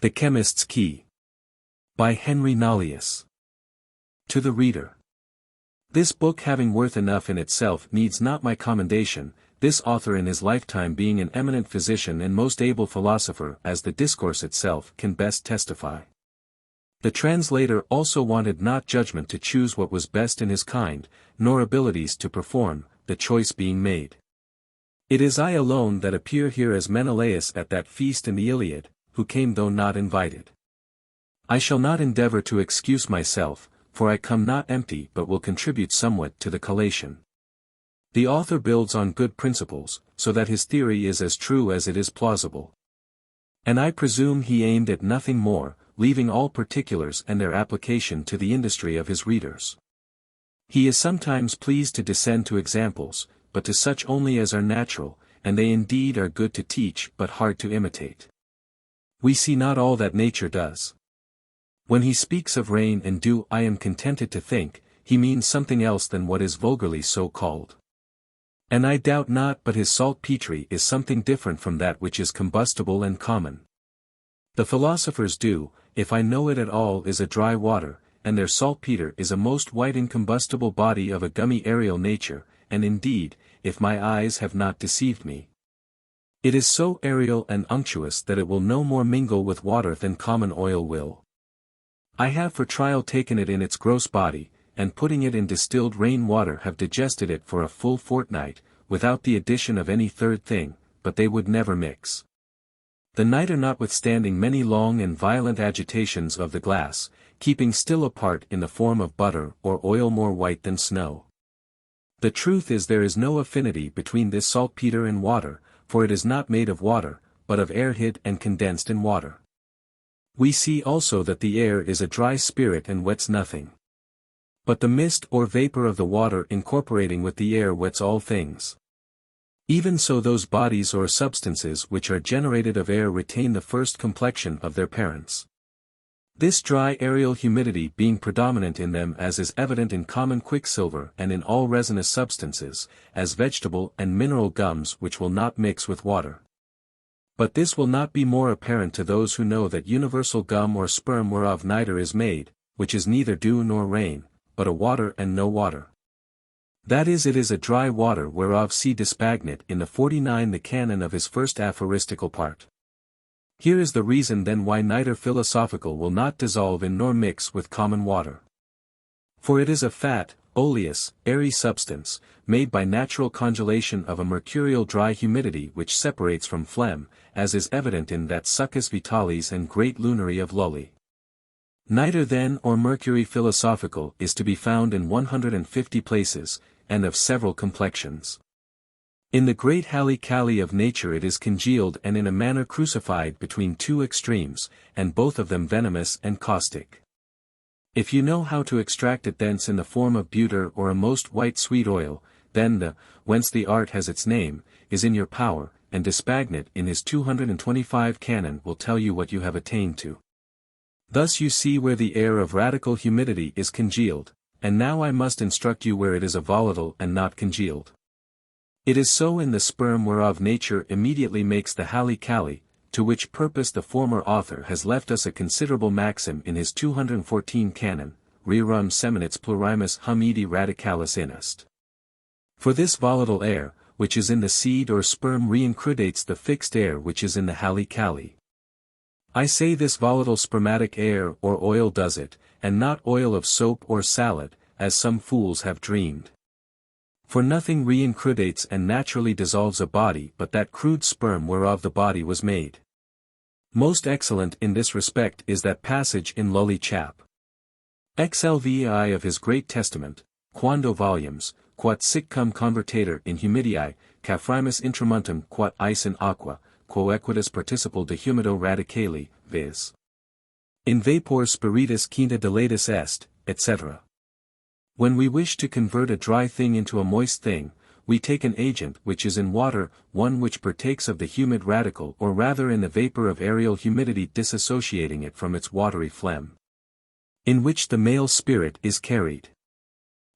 The Chemist's Key. By Henry Nollius. To the reader. This book having worth enough in itself needs not my commendation, this author in his lifetime being an eminent physician and most able philosopher, as the discourse itself can best testify. The translator also wanted not judgment to choose what was best in his kind, nor abilities to perform, the choice being made. It is I alone that appear here as Menelaus at that feast in the Iliad, who came though not invited. I shall not endeavor to excuse myself, for I come not empty but will contribute somewhat to the collation. The author builds on good principles, so that his theory is as true as it is plausible. And I presume he aimed at nothing more, leaving all particulars and their application to the industry of his readers. He is sometimes pleased to descend to examples, but to such only as are natural, and they indeed are good to teach but hard to imitate. We see not all that nature does. When he speaks of rain and dew, I am contented to think, he means something else than what is vulgarly so called. And I doubt not but his saltpetre is something different from that which is combustible and common. The philosophers do, if I know it at all, is a dry water, and their saltpetre is a most white incombustible body of a gummy aerial nature, and indeed, if my eyes have not deceived me, it is so aerial and unctuous that it will no more mingle with water than common oil will. I have for trial taken it in its gross body, and putting it in distilled rain water have digested it for a full fortnight, without the addition of any third thing, but they would never mix. The nitre notwithstanding many long and violent agitations of the glass, keeping still apart in the form of butter or oil more white than snow. The truth is there is no affinity between this saltpetre and water, for it is not made of water, but of air hid and condensed in water. We see also that the air is a dry spirit and wets nothing. But the mist or vapor of the water incorporating with the air wets all things. Even so those bodies or substances which are generated of air retain the first complexion of their parents. This dry aerial humidity being predominant in them, as is evident in common quicksilver and in all resinous substances, as vegetable and mineral gums which will not mix with water. But this will not be more apparent to those who know that universal gum or sperm whereof nitre is made, which is neither dew nor rain, but a water and no water. That is, it is a dry water whereof see Dispagnate in the 49 the canon of his first aphoristical part. Here is the reason then why nitre philosophical will not dissolve in nor mix with common water. For it is a fat, oleous, airy substance, made by natural congelation of a mercurial dry humidity which separates from phlegm, as is evident in that Succus Vitalis and Great Lunary of Lully. Nitre then or mercury philosophical is to be found in 150 places, and of several complexions. In the great halicali of nature it is congealed and in a manner crucified between two extremes, and both of them venomous and caustic. If you know how to extract it thence in the form of butter or a most white sweet oil, then the, whence the art has its name, is in your power, and Dispagnate in his 225 canon will tell you what you have attained to. Thus you see where the air of radical humidity is congealed, and now I must instruct you where it is a volatile and not congealed. It is so in the sperm whereof nature immediately makes the halicali, to which purpose the former author has left us a considerable maxim in his 214 canon, rerum seminits plurimus humidi radicalis inest. For this volatile air, which is in the seed or sperm reincrudates the fixed air which is in the halicali. I say this volatile spermatic air or oil does it, and not oil of soap or salad, as some fools have dreamed. For nothing reincrudates and naturally dissolves a body but that crude sperm whereof the body was made. Most excellent in this respect is that passage in Lully chap. XLVI of his Great Testament, quando volumes, quod siccum convertator in humidii, caphrimus intramuntum quod ice in aqua, quo equitas participle de humido radicali, viz. In vapor spiritus quinta dilatus est, etc. When we wish to convert a dry thing into a moist thing, we take an agent which is in water, one which partakes of the humid radical or rather in the vapor of aerial humidity dissociating it from its watery phlegm, in which the male spirit is carried.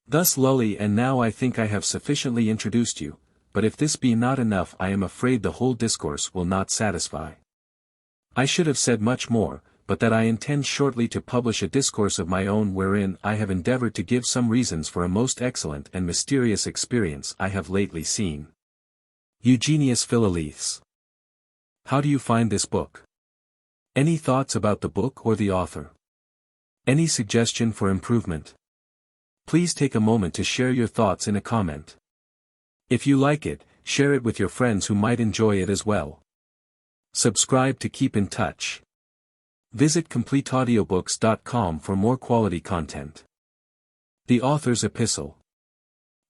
Thus Lully, and now I think I have sufficiently introduced you, but if this be not enough I am afraid the whole discourse will not satisfy. I should have said much more, but that I intend shortly to publish a discourse of my own wherein I have endeavored to give some reasons for a most excellent and mysterious experience I have lately seen. Eugenius Philalethes. How do you find this book? Any thoughts about the book or the author? Any suggestion for improvement? Please take a moment to share your thoughts in a comment. If you like it, share it with your friends who might enjoy it as well. Subscribe to keep in touch. Visit CompleteAudiobooks.com for more quality content. The Authors Epistle.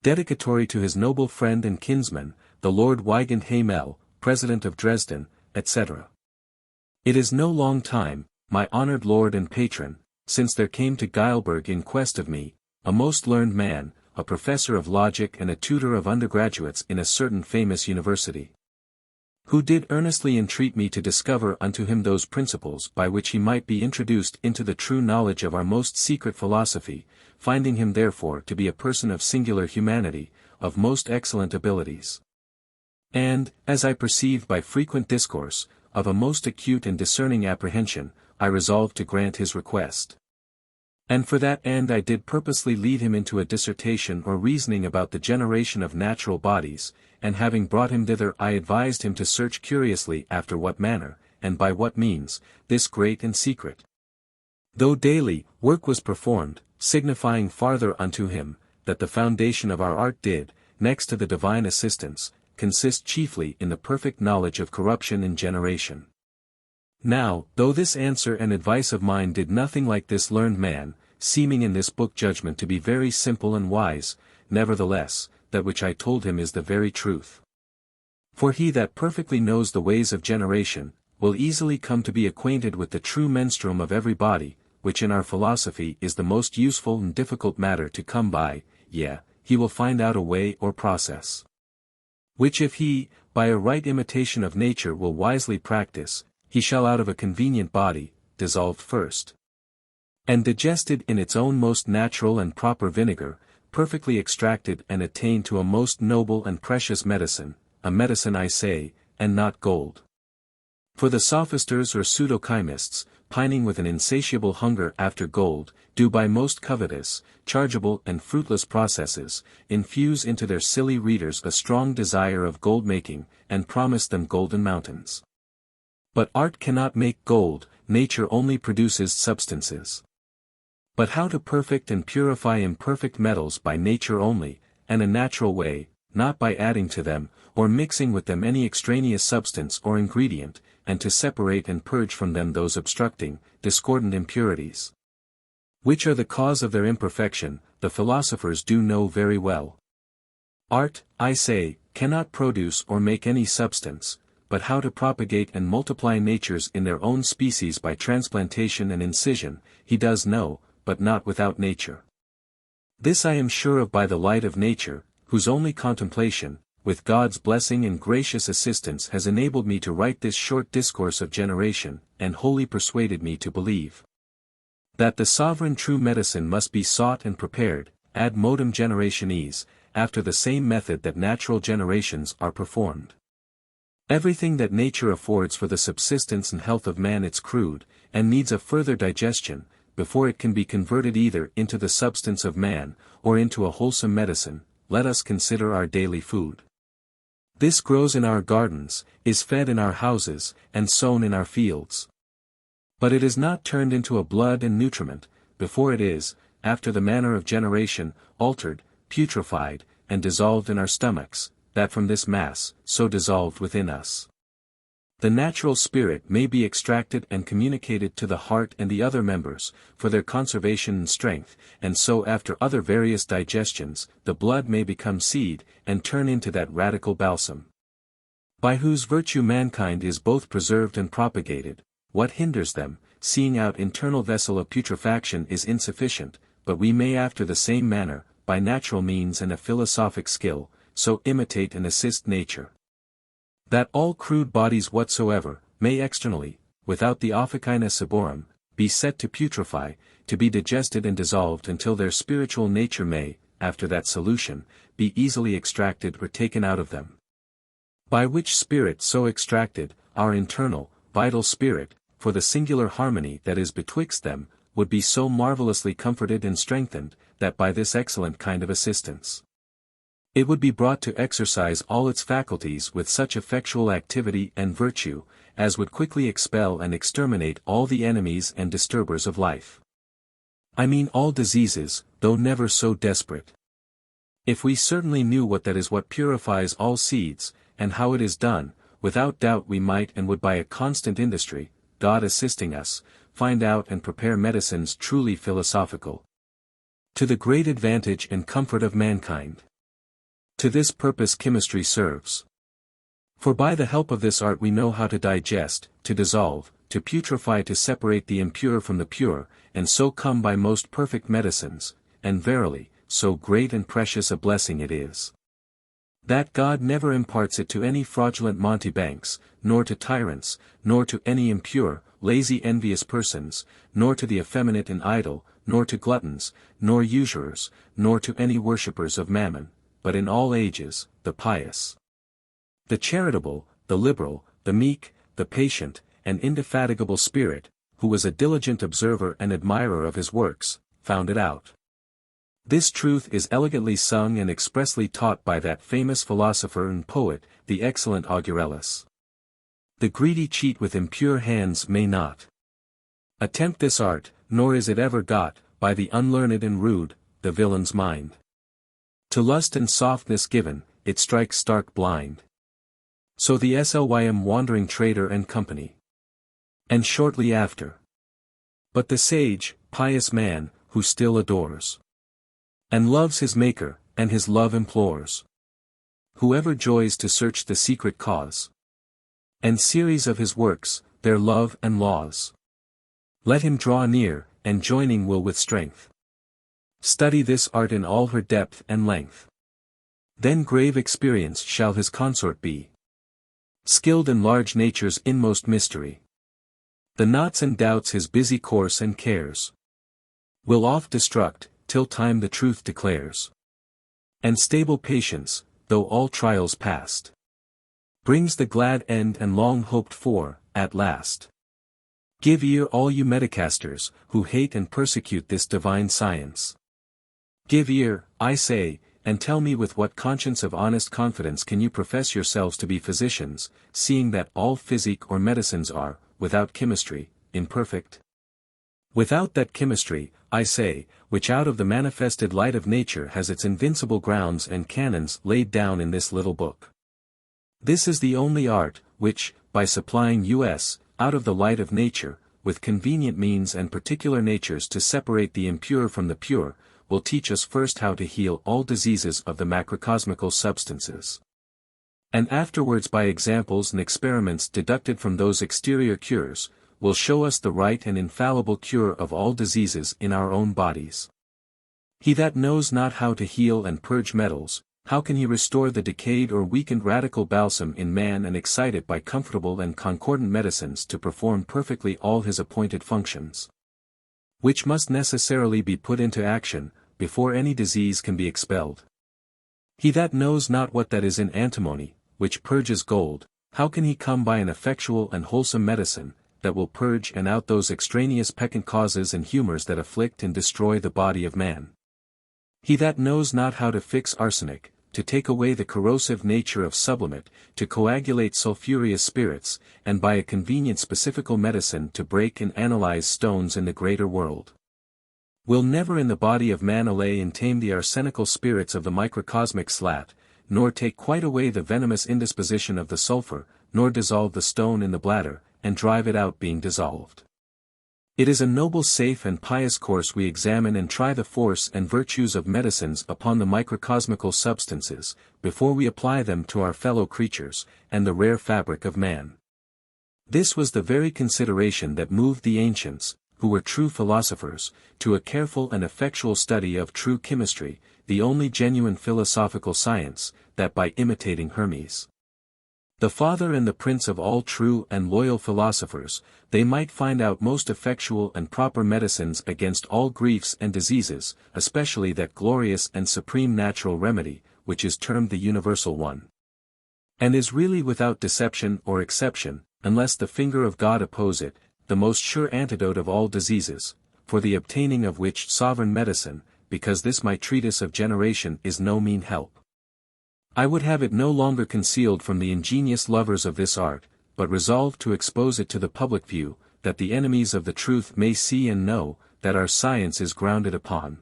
Dedicatory to his noble friend and kinsman, the Lord Weigand Hamel, President of Dresden, etc. It is no long time, my honored lord and patron, since there came to Geilberg in quest of me, a most learned man, a professor of logic and a tutor of undergraduates in a certain famous university, who did earnestly entreat me to discover unto him those principles by which he might be introduced into the true knowledge of our most secret philosophy, finding him therefore to be a person of singular humanity, of most excellent abilities, and, as I perceive by frequent discourse, of a most acute and discerning apprehension, I resolved to grant his request. And for that end I did purposely lead him into a dissertation or reasoning about the generation of natural bodies, and having brought him thither I advised him to search curiously after what manner, and by what means, this great and secret, though daily, work was performed, signifying farther unto him, that the foundation of our art did, next to the divine assistance, consist chiefly in the perfect knowledge of corruption in generation. Now, though this answer and advice of mine did nothing like this learned man, seeming in this book judgment to be very simple and wise, nevertheless, that which I told him is the very truth. For he that perfectly knows the ways of generation, will easily come to be acquainted with the true menstruum of every body, which in our philosophy is the most useful and difficult matter to come by, yea, he will find out a way or process, which if he, by a right imitation of nature will wisely practice, he shall out of a convenient body, dissolved first, and digested in its own most natural and proper vinegar, perfectly extracted and attain to a most noble and precious medicine, a medicine I say, and not gold. For the sophisters or pseudo-chemists, pining with an insatiable hunger after gold, do by most covetous, chargeable and fruitless processes, infuse into their silly readers a strong desire of gold-making, and promise them golden mountains. But art cannot make gold, nature only produces substances. But how to perfect and purify imperfect metals by nature only, and a natural way, not by adding to them, or mixing with them any extraneous substance or ingredient, and to separate and purge from them those obstructing, discordant impurities, which are the cause of their imperfection, the philosophers do know very well. Art, I say, cannot produce or make any substance, but how to propagate and multiply natures in their own species by transplantation and incision, he does know, but not without nature. This I am sure of by the light of nature, whose only contemplation, with God's blessing and gracious assistance has enabled me to write this short discourse of generation, and wholly persuaded me to believe that the sovereign true medicine must be sought and prepared, ad modum generationis, after the same method that natural generations are performed. Everything that nature affords for the subsistence and health of man is crude, and needs a further digestion, before it can be converted either into the substance of man, or into a wholesome medicine. Let us consider our daily food. This grows in our gardens, is fed in our houses, and sown in our fields. But it is not turned into a blood and nutriment, before it is, after the manner of generation, altered, putrefied, and dissolved in our stomachs, that from this mass, so dissolved within us, the natural spirit may be extracted and communicated to the heart and the other members, for their conservation and strength, and so after other various digestions, the blood may become seed, and turn into that radical balsam, by whose virtue mankind is both preserved and propagated. What hinders them, seeing out internal vessel of putrefaction is insufficient, but we may after the same manner, by natural means and a philosophic skill, so imitate and assist nature, that all crude bodies whatsoever, may externally, without the officina saborum, be set to putrefy, to be digested and dissolved until their spiritual nature may, after that solution, be easily extracted or taken out of them. By which spirit so extracted, our internal, vital spirit, for the singular harmony that is betwixt them, would be so marvellously comforted and strengthened, that by this excellent kind of assistance, it would be brought to exercise all its faculties with such effectual activity and virtue, as would quickly expel and exterminate all the enemies and disturbers of life. I mean all diseases, though never so desperate. If we certainly knew what purifies all seeds, and how it is done, without doubt we might and would by a constant industry, God assisting us, find out and prepare medicines truly philosophical, to the great advantage and comfort of mankind. To this purpose chemistry serves. For by the help of this art we know how to digest, to dissolve, to putrefy, to separate the impure from the pure, and so come by most perfect medicines, and verily, so great and precious a blessing it is, that God never imparts it to any fraudulent mountebanks, nor to tyrants, nor to any impure, lazy envious persons, nor to the effeminate and idle, nor to gluttons, nor usurers, nor to any worshippers of mammon, but in all ages, the pious, the charitable, the liberal, the meek, the patient, and indefatigable spirit, who was a diligent observer and admirer of his works, found it out. This truth is elegantly sung and expressly taught by that famous philosopher and poet, the excellent Augurellus. The greedy cheat with impure hands may not attempt this art, nor is it ever got, by the unlearned and rude, the villain's mind. To lust and softness given, it strikes stark blind. So the Slym wandering trader and company. And shortly after. But the sage, pious man, who still adores and loves his Maker, and his love implores, whoever joys to search the secret cause and series of his works, their love and laws, let him draw near, and joining will with strength study this art in all her depth and length. Then grave experience shall his consort be, skilled in large nature's inmost mystery. The knots and doubts his busy course and cares will oft destruct, till time the truth declares. And stable patience, though all trials past, brings the glad end and long hoped for, at last. Give ear all you medicasters, who hate and persecute this divine science. Give ear, I say, and tell me with what conscience of honest confidence can you profess yourselves to be physicians, seeing that all physic or medicines are, without chemistry, imperfect? Without that chemistry, I say, which out of the manifested light of nature has its invincible grounds and canons laid down in this little book. This is the only art, which, by supplying us, out of the light of nature, with convenient means and particular natures to separate the impure from the pure, will teach us first how to heal all diseases of the macrocosmical substances, and afterwards by examples and experiments deducted from those exterior cures, will show us the right and infallible cure of all diseases in our own bodies. He that knows not how to heal and purge metals, how can he restore the decayed or weakened radical balsam in man and excite it by comfortable and concordant medicines to perform perfectly all his appointed functions, which must necessarily be put into action, before any disease can be expelled? He that knows not what that is in antimony, which purges gold, how can he come by an effectual and wholesome medicine, that will purge and out those extraneous peccant causes and humours that afflict and destroy the body of man? He that knows not how to fix arsenic, to take away the corrosive nature of sublimate, to coagulate sulphureous spirits, and by a convenient specifical medicine to break and analyze stones in the greater world, will never in the body of man allay and tame the arsenical spirits of the microcosmic slat, nor take quite away the venomous indisposition of the sulfur, nor dissolve the stone in the bladder, and drive it out being dissolved. It is a noble, safe and pious course we examine and try the force and virtues of medicines upon the microcosmical substances, before we apply them to our fellow creatures, and the rare fabric of man. This was the very consideration that moved the ancients, who were true philosophers, to a careful and effectual study of true chemistry, the only genuine philosophical science, that by imitating Hermes, the father and the prince of all true and loyal philosophers, they might find out most effectual and proper medicines against all griefs and diseases, especially that glorious and supreme natural remedy, which is termed the universal one. and is really without deception or exception, unless the finger of God oppose it, the most sure antidote of all diseases, for the obtaining of which sovereign medicine, because this my treatise of generation is no mean help. I would have it no longer concealed from the ingenious lovers of this art, but resolve to expose it to the public view, that the enemies of the truth may see and know, that our science is grounded upon,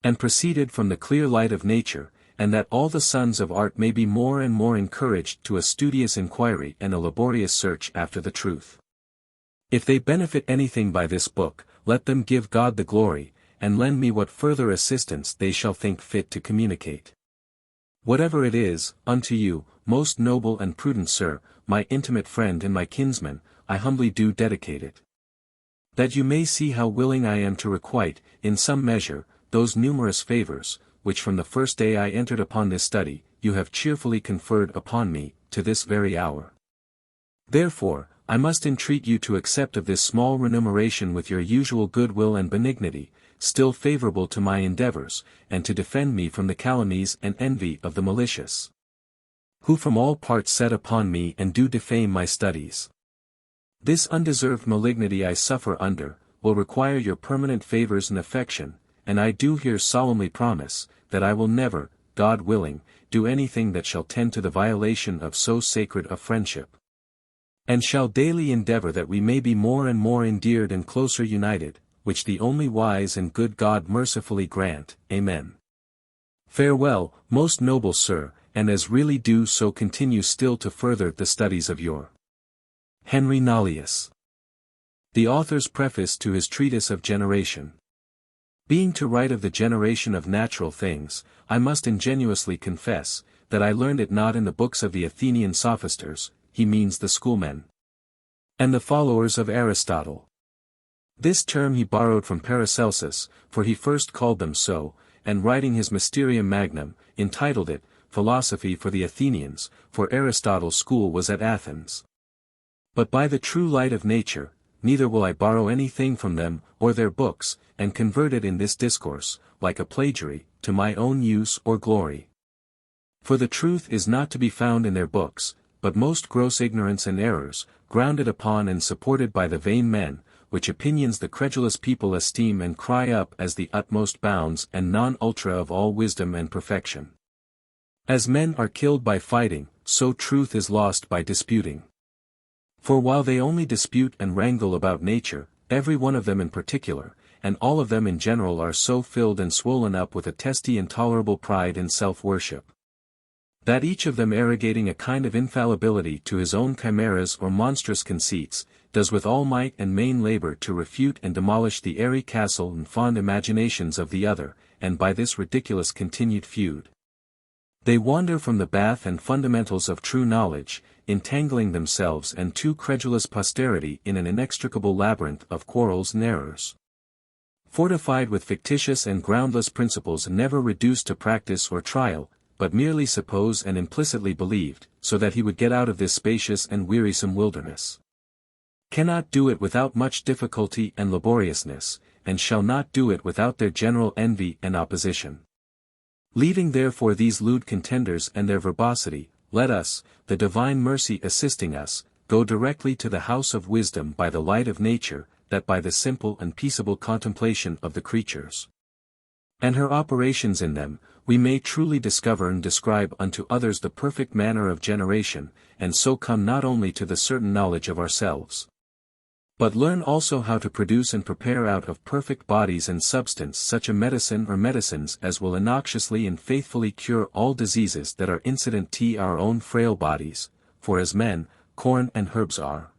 and proceeded from the clear light of nature, and that all the sons of art may be more and more encouraged to a studious inquiry and a laborious search after the truth. If they benefit anything by this book, let them give God the glory, and lend me what further assistance they shall think fit to communicate. Whatever it is, unto you, most noble and prudent sir, my intimate friend and my kinsman, I humbly do dedicate it. That you may see how willing I am to requite, in some measure, those numerous favors, which from the first day I entered upon this study, you have cheerfully conferred upon me, to this very hour. Therefore, I must entreat you to accept of this small remuneration with your usual goodwill and benignity, still favorable to my endeavors, and to defend me from the calumnies and envy of the malicious, who from all parts set upon me and do defame my studies. This undeserved malignity I suffer under, will require your permanent favors and affection, and I do here solemnly promise, that I will never, God willing, do anything that shall tend to the violation of so sacred a friendship, and shall daily endeavor that we may be more and more endeared and closer united, which the only wise and good God mercifully grant. Amen. Farewell, most noble sir, and as really do so continue still to further the studies of your Henry Nollius. The author's preface to his Treatise of Generation. Being to write of the generation of natural things, I must ingenuously confess, that I learned it not in the books of the Athenian sophisters, he means the schoolmen, and the followers of Aristotle. This term he borrowed from Paracelsus, for he first called them so, and writing his Mysterium Magnum, entitled it, Philosophy for the Athenians, for Aristotle's school was at Athens. But by the true light of nature, neither will I borrow anything from them, or their books, and convert it in this discourse, like a plagiary, to my own use or glory. For the truth is not to be found in their books, but most gross ignorance and errors, grounded upon and supported by the vain men, which opinions the credulous people esteem and cry up as the utmost bounds and non ultra of all wisdom and perfection. As men are killed by fighting, so truth is lost by disputing. For while they only dispute and wrangle about nature, every one of them in particular, and all of them in general are so filled and swollen up with a testy intolerable pride and self-worship, that each of them arrogating a kind of infallibility to his own chimeras or monstrous conceits, does with all might and main labor to refute and demolish the airy castle and fond imaginations of the other, and by this ridiculous continued feud, they wander from the bath and fundamentals of true knowledge, entangling themselves and too credulous posterity in an inextricable labyrinth of quarrels and errors, fortified with fictitious and groundless principles never reduced to practice or trial, but merely supposed and implicitly believed, so that he would get out of this spacious and wearisome wilderness. Cannot do it without much difficulty and laboriousness, and shall not do it without their general envy and opposition. Leaving therefore these lewd contenders and their verbosity, let us, the divine mercy assisting us, go directly to the house of wisdom by the light of nature, that by the simple and peaceable contemplation of the creatures, and her operations in them, we may truly discover and describe unto others the perfect manner of generation, and so come not only to the certain knowledge of ourselves, but learn also how to produce and prepare out of perfect bodies and substance such a medicine or medicines as will innoxiously and faithfully cure all diseases that are incident to our own frail bodies, for as men, corn and herbs are,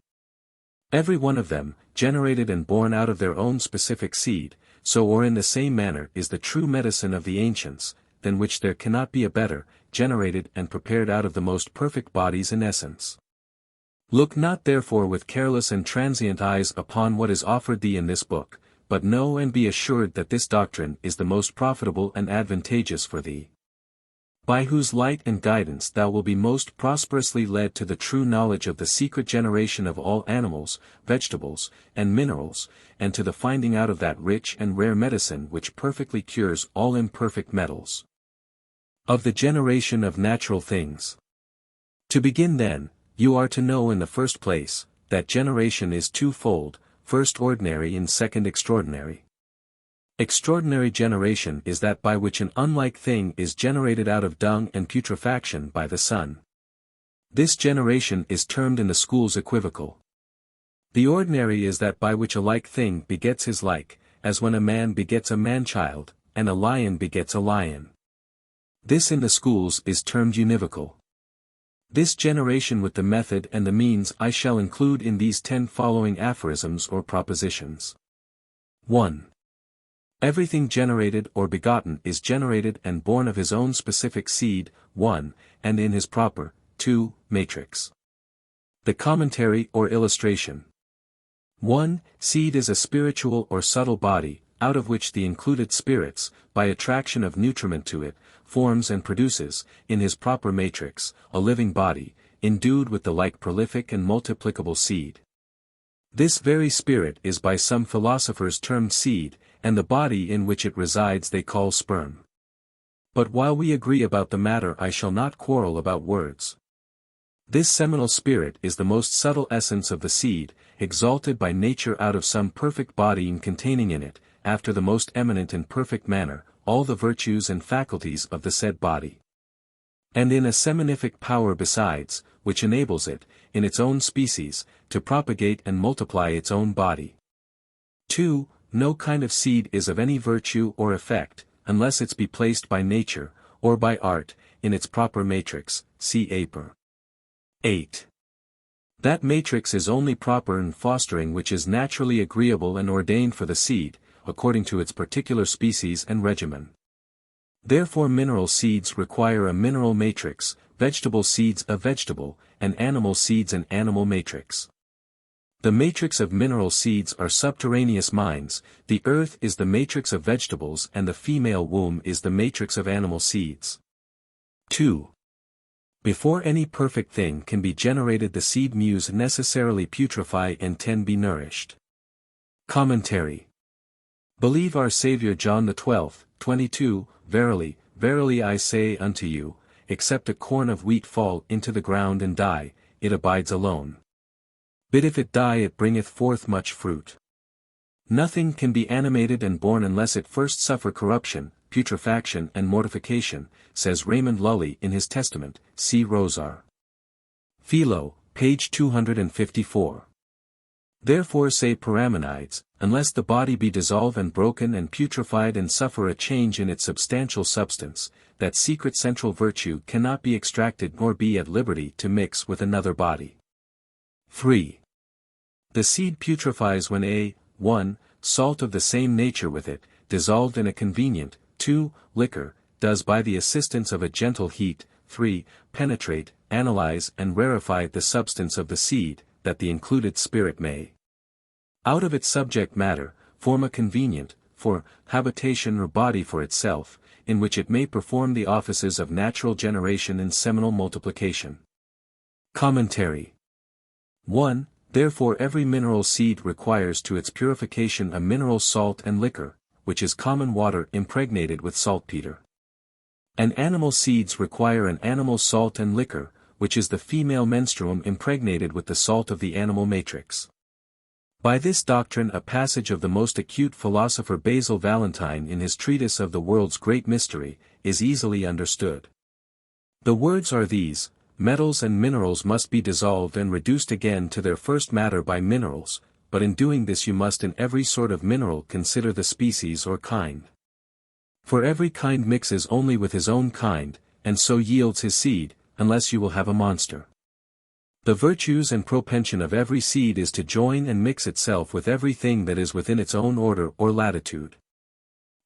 every one of them, generated and born out of their own specific seed, so or in the same manner is the true medicine of the ancients, than which there cannot be a better, generated and prepared out of the most perfect bodies in essence. Look not therefore with careless and transient eyes upon what is offered thee in this book, but know and be assured that this doctrine is the most profitable and advantageous for thee, by whose light and guidance thou wilt be most prosperously led to the true knowledge of the secret generation of all animals, vegetables, and minerals, and to the finding out of that rich and rare medicine which perfectly cures all imperfect metals. Of the generation of natural things. To begin then, you are to know in the first place, that generation is twofold, first ordinary and second extraordinary. Extraordinary generation is that by which an unlike thing is generated out of dung and putrefaction by the sun. This generation is termed in the schools equivocal. The ordinary is that by which a like thing begets his like, as when a man begets a man-child, and a lion begets a lion. This in the schools is termed univocal. This generation with the method and the means I shall include in these 10 following aphorisms or propositions. 1. Everything generated or begotten is generated and born of his own specific seed, 1, and in his proper, 2, matrix. The commentary or illustration. 1. Seed is a spiritual or subtle body, out of which the included spirits, by attraction of nutriment to it, forms and produces, in his proper matrix, a living body, endued with the like prolific and multiplicable seed. This very spirit is by some philosophers termed seed, and the body in which it resides they call sperm. But while we agree about the matter I shall not quarrel about words. This seminal spirit is the most subtle essence of the seed, exalted by nature out of some perfect body and containing in it, after the most eminent and perfect manner, all the virtues and faculties of the said body. And in a seminific power besides, which enables it, in its own species, to propagate and multiply its own body. 2. No kind of seed is of any virtue or effect, unless it be placed by nature, or by art, in its proper matrix, see Aper. 8. That matrix is only proper in fostering which is naturally agreeable and ordained for the seed, according to its particular species and regimen. Therefore mineral seeds require a mineral matrix, vegetable seeds a vegetable, and animal seeds an animal matrix. The matrix of mineral seeds are subterraneous mines, the earth is the matrix of vegetables and the female womb is the matrix of animal seeds. 2. Before any perfect thing can be generated the seed muse necessarily putrefy and 10 be nourished. Commentary. Believe our Saviour John the 12th, 22, Verily, verily I say unto you, except a corn of wheat fall into the ground and die, it abides alone. But if it die it bringeth forth much fruit. Nothing can be animated and born unless it first suffer corruption, putrefaction and mortification, says Raymond Lully in his Testament, see Rosar. Philo, page 254. Therefore say Parmenides, unless the body be dissolved and broken and putrefied and suffer a change in its substantial substance, that secret central virtue cannot be extracted nor be at liberty to mix with another body. 3. The seed putrefies when a 1. Salt of the same nature with it, dissolved in a convenient 2. Liquor, does by the assistance of a gentle heat 3. Penetrate, analyze and rarefy the substance of the seed, that the included spirit may, out of its subject matter, form a convenient, for, habitation or body for itself, in which it may perform the offices of natural generation and seminal multiplication. Commentary. 1. Therefore every mineral seed requires to its purification a mineral salt and liquor, which is common water impregnated with saltpeter. And animal seeds require an animal salt and liquor, which is the female menstruum impregnated with the salt of the animal matrix. By this doctrine a passage of the most acute philosopher Basil Valentine in his Treatise of the World's Great Mystery, is easily understood. The words are these: metals and minerals must be dissolved and reduced again to their first matter by minerals, but in doing this you must in every sort of mineral consider the species or kind. For every kind mixes only with his own kind, and so yields his seed, unless you will have a monster. The virtues and propension of every seed is to join and mix itself with everything that is within its own order or latitude.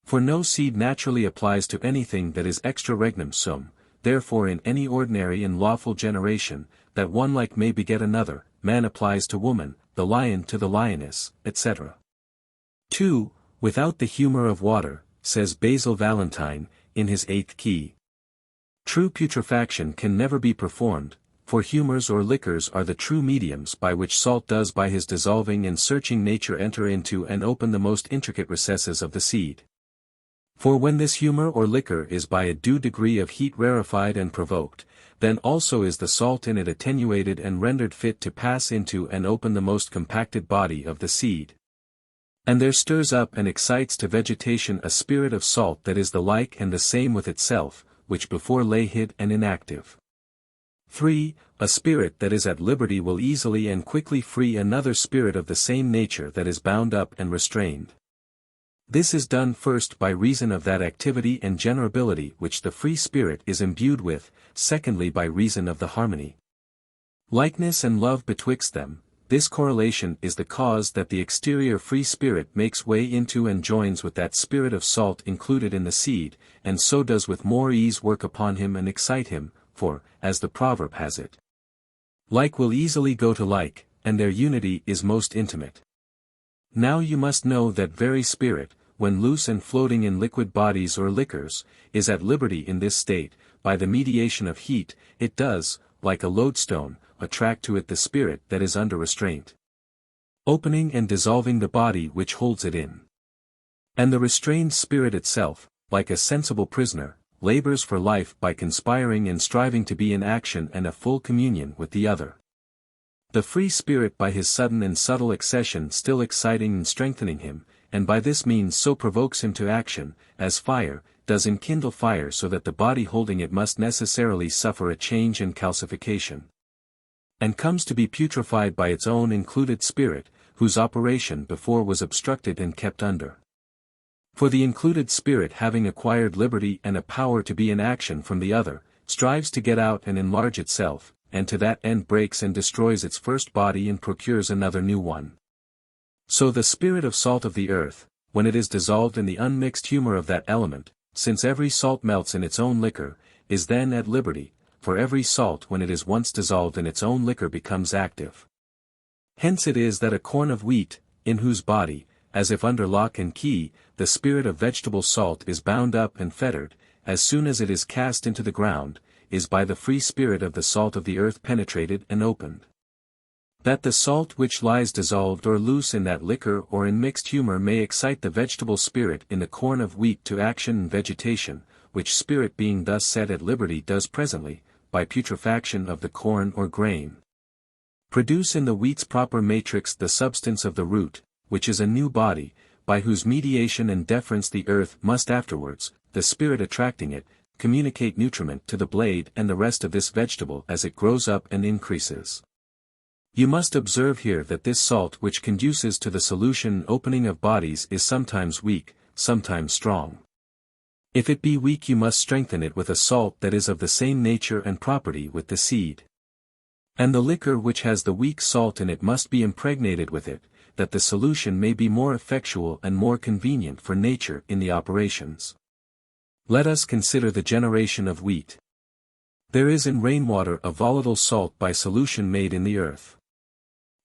For no seed naturally applies to anything that is extra regnum sum, therefore in any ordinary and lawful generation, that one like may beget another, man applies to woman, the lion to the lioness, etc. 2. Without the humor of water, says Basil Valentine, in his 8th Key. True putrefaction can never be performed, for humors or liquors are the true mediums by which salt does by his dissolving and searching nature enter into and open the most intricate recesses of the seed. For when this humor or liquor is by a due degree of heat rarefied and provoked, then also is the salt in it attenuated and rendered fit to pass into and open the most compacted body of the seed. And there stirs up and excites to vegetation a spirit of salt that is the like and the same with itself, which before lay hid and inactive. 3. A spirit that is at liberty will easily and quickly free another spirit of the same nature that is bound up and restrained. This is done first by reason of that activity and generability which the free spirit is imbued with, secondly by reason of the harmony, likeness and love betwixt them. This correlation is the cause that the exterior free spirit makes way into and joins with that spirit of salt included in the seed, and so does with more ease work upon him and excite him, for, as the proverb has it, like will easily go to like, and their unity is most intimate. Now you must know that very spirit, when loose and floating in liquid bodies or liquors, is at liberty in this state. By the mediation of heat, it does, like a lodestone, attract to it the spirit that is under restraint, opening and dissolving the body which holds it in. And the restrained spirit itself, like a sensible prisoner, labors for life by conspiring and striving to be in action and a full communion with the other. The free spirit by his sudden and subtle accession still exciting and strengthening him, and by this means so provokes him to action, as fire does enkindle fire, so that the body holding it must necessarily suffer a change and calcification, and comes to be putrefied by its own included spirit, whose operation before was obstructed and kept under. For the included spirit, having acquired liberty and a power to be in action from the other, strives to get out and enlarge itself, and to that end breaks and destroys its first body and procures another new one. So the spirit of salt of the earth, when it is dissolved in the unmixed humor of that element, since every salt melts in its own liquor, is then at liberty, for every salt when it is once dissolved in its own liquor becomes active. Hence it is that a corn of wheat, in whose body, as if under lock and key, the spirit of vegetable salt is bound up and fettered, as soon as it is cast into the ground, is by the free spirit of the salt of the earth penetrated and opened. That the salt which lies dissolved or loose in that liquor or in mixed humor may excite the vegetable spirit in the corn of wheat to action and vegetation, which spirit being thus set at liberty does presently, by putrefaction of the corn or grain, produce in the wheat's proper matrix the substance of the root, which is a new body, by whose mediation and deference the earth must afterwards, the spirit attracting it, communicate nutriment to the blade and the rest of this vegetable as it grows up and increases. You must observe here that this salt which conduces to the solution and opening of bodies is sometimes weak, sometimes strong. If it be weak you must strengthen it with a salt that is of the same nature and property with the seed. And the liquor which has the weak salt in it must be impregnated with it, that the solution may be more effectual and more convenient for nature in the operations. Let us consider the generation of wheat. There is in rainwater a volatile salt by solution made in the earth.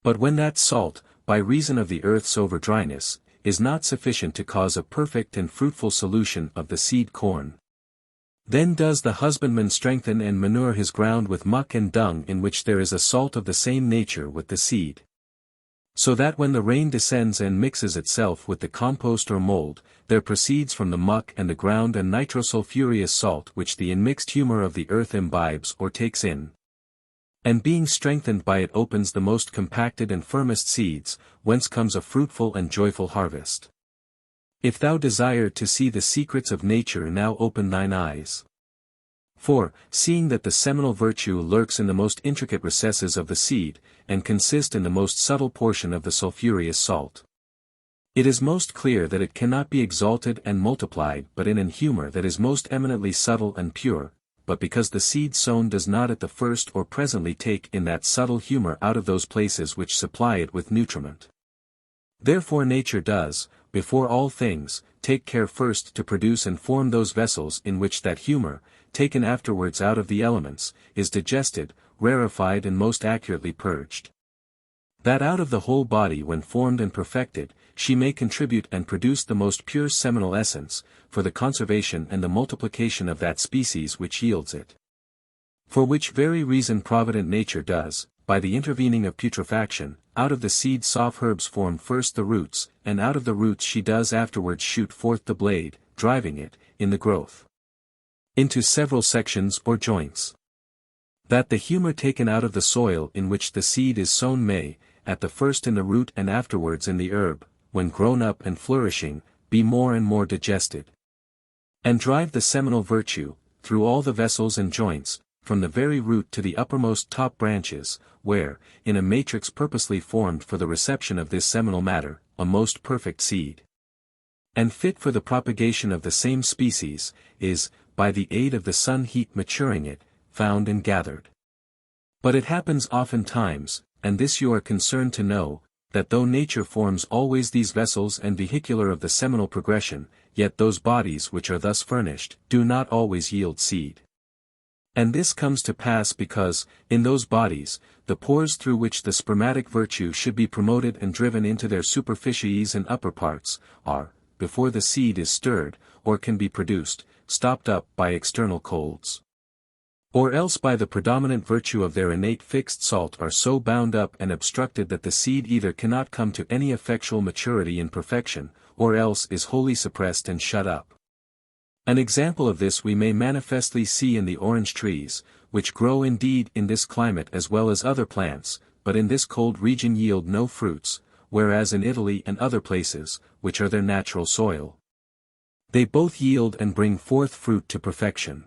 But when that salt, by reason of the earth's over-dryness, is not sufficient to cause a perfect and fruitful solution of the seed corn, then does the husbandman strengthen and manure his ground with muck and dung in which there is a salt of the same nature with the seed. So that when the rain descends and mixes itself with the compost or mold, there proceeds from the muck and the ground a nitrosulphureous salt which the immixed humor of the earth imbibes or takes in, and being strengthened by it opens the most compacted and firmest seeds, whence comes a fruitful and joyful harvest. If thou desire to see the secrets of nature, now open thine eyes. For, seeing that the seminal virtue lurks in the most intricate recesses of the seed, and consists in the most subtle portion of the sulphureous salt, it is most clear that it cannot be exalted and multiplied but in an humor that is most eminently subtle and pure, but because the seed sown does not at the first or presently take in that subtle humor out of those places which supply it with nutriment. Therefore nature does, before all things, take care first to produce and form those vessels in which that humor, taken afterwards out of the elements, is digested, rarefied and most accurately purged. That out of the whole body when formed and perfected, she may contribute and produce the most pure seminal essence, for the conservation and the multiplication of that species which yields it. For which very reason provident nature does, by the intervening of putrefaction, out of the seed soft herbs form first the roots, and out of the roots she does afterwards shoot forth the blade, driving it, in the growth, into several sections or joints. That the humour taken out of the soil in which the seed is sown may, at the first in the root and afterwards in the herb, when grown up and flourishing, be more and more digested. And drive the seminal virtue, through all the vessels and joints, from the very root to the uppermost top branches, where, in a matrix purposely formed for the reception of this seminal matter, a most perfect seed, and fit for the propagation of the same species, is, by the aid of the sun heat maturing it, found and gathered. But it happens oftentimes, and this you are concerned to know, that though nature forms always these vessels and vehicular of the seminal progression, yet those bodies which are thus furnished, do not always yield seed. And this comes to pass because, in those bodies, the pores through which the spermatic virtue should be promoted and driven into their superficies and upper parts, are, before the seed is stirred, or can be produced, stopped up by external colds. Or else by the predominant virtue of their innate fixed salt are so bound up and obstructed that the seed either cannot come to any effectual maturity in perfection, or else is wholly suppressed and shut up. An example of this we may manifestly see in the orange trees, which grow indeed in this climate as well as other plants, but in this cold region yield no fruits, whereas in Italy and other places, which are their natural soil, they both yield and bring forth fruit to perfection.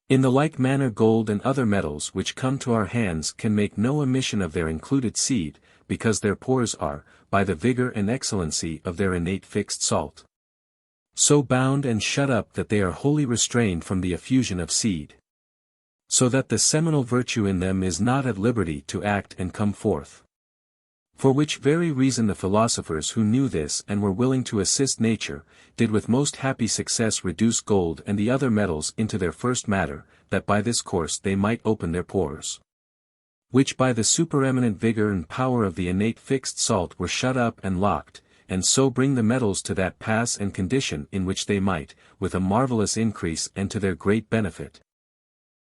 In the like manner gold and other metals which come to our hands can make no emission of their included seed, because their pores are, by the vigor and excellency of their innate fixed salt, so bound and shut up that they are wholly restrained from the effusion of seed. So that the seminal virtue in them is not at liberty to act and come forth. For which very reason the philosophers who knew this and were willing to assist nature, did with most happy success reduce gold and the other metals into their first matter, that by this course they might open their pores, which by the supereminent vigor and power of the innate fixed salt were shut up and locked, and so bring the metals to that pass and condition in which they might, with a marvellous increase and to their great benefit,